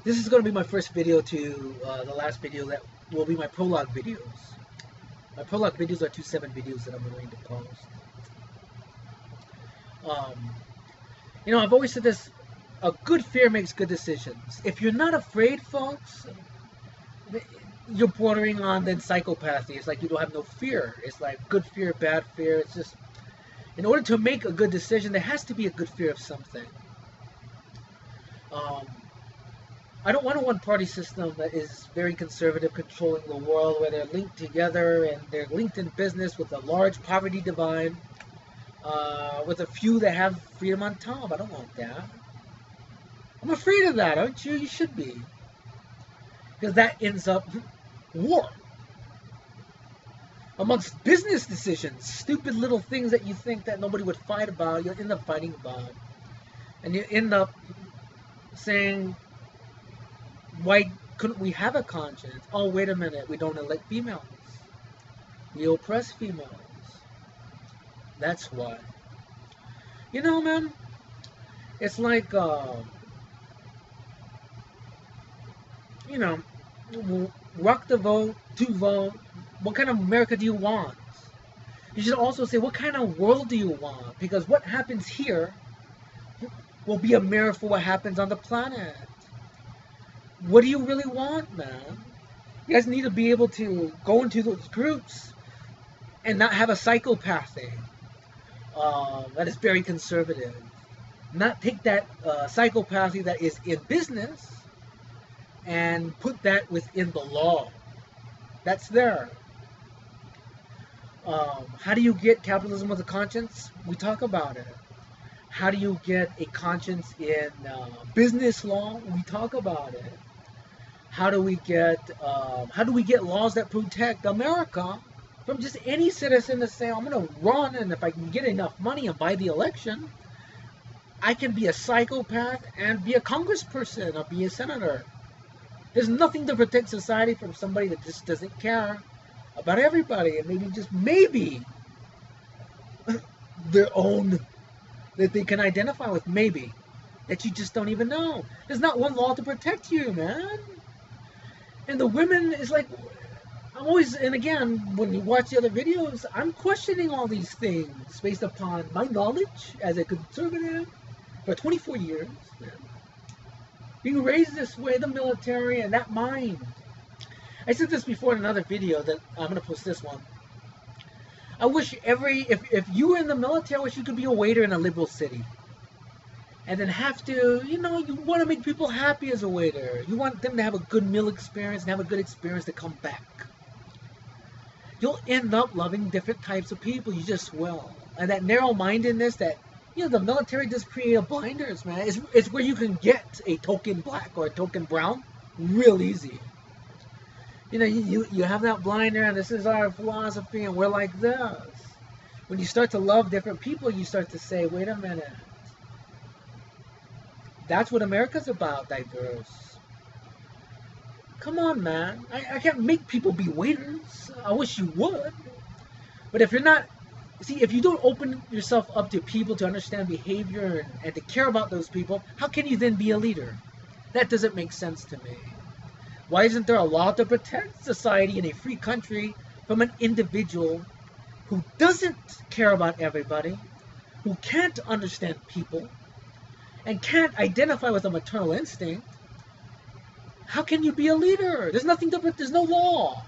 This is going to be my first video to the last video that will be my prologue videos. My prologue videos are 2-7 videos that I'm going to post. You know, I've always said this, a good fear makes good decisions. If you're not afraid, folks, you're bordering on then psychopathy. It's like you don't have no fear. It's like good fear, bad fear. It's just, in order to make a good decision, there has to be a good fear of something. I don't want a one-party system that is very conservative, controlling the world, where they're linked together and they're linked in business with a large poverty divide, with a few that have freedom on top. I don't want that. I'm afraid of that, aren't you? You should be. Because that ends up war. Amongst business decisions, stupid little things that you think that nobody would fight about, you'll end up fighting about. And you end up saying, why couldn't we have a conscience? Oh, wait a minute, we don't elect females. We oppress females. That's why. You know, man, it's like, you know, rock the vote, to vote. What kind of America do you want? You should also say, what kind of world do you want? Because what happens here will be a mirror for what happens on the planet. What do you really want, man? You guys need to be able to go into those groups and not have a psychopathy that is very conservative. Not take that psychopathy that is in business and put that within the law. That's there. How do you get capitalism with a conscience? We talk about it. How do you get a conscience in business law? We talk about it. How do we get laws that protect America from just any citizen to say, I'm going to run, and if I can get enough money and buy the election, I can be a psychopath and be a congressperson or be a senator. There's nothing to protect society from somebody that just doesn't care about everybody, and maybe their own that they can identify with, maybe that you just don't even know. There's not one law to protect you, man. And the women is like, I'm always, and again, when you watch the other videos, I'm questioning all these things based upon my knowledge as a conservative for 24 years, man. Being raised this way, the military, and that mind. I said this before in another video that I'm going to post this one. I wish if you were in the military, I wish you could be a waiter in a liberal city. And then have to, you know, you want to make people happy as a waiter. You want them to have a good meal experience and have a good experience to come back. You'll end up loving different types of people. You just will. And that narrow-mindedness that, you know, the military does create a blinders, man. It's where you can get a token black or a token brown real easy. You know, you have that blinder, and this is our philosophy, and we're like this. When you start to love different people, you start to say, wait a minute. That's what America's about, diverse. Come on, man. I can't make people be waiters. I wish you would. But if you're not, see, if you don't open yourself up to people to understand behavior and to care about those people, how can you then be a leader? That doesn't make sense to me. Why isn't there a law to protect society in a free country from an individual who doesn't care about everybody, who can't understand people, and can't identify with a maternal instinct? How can you be a leader? There's no law,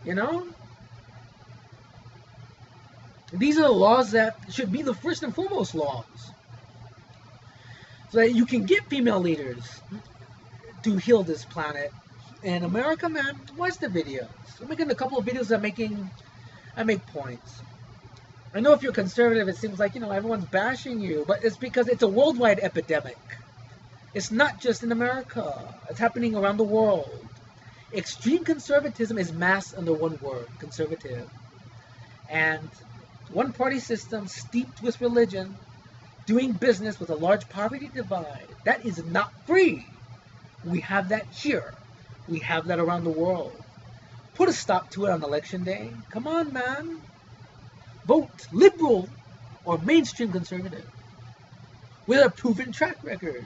you know? These are the laws that should be the first and foremost laws. So that you can get female leaders to heal this planet. And America, man, watch the videos. I'm making a couple of videos I make points. I know if you're conservative, it seems like, you know, everyone's bashing you, but it's because it's a worldwide epidemic. It's not just in America. It's happening around the world. Extreme conservatism is mass under one word, conservative. And one-party system steeped with religion, doing business with a large poverty divide. That is not free. We have that here. We have that around the world. Put a stop to it on election day. Come on, man. Vote liberal or mainstream conservative with a proven track record.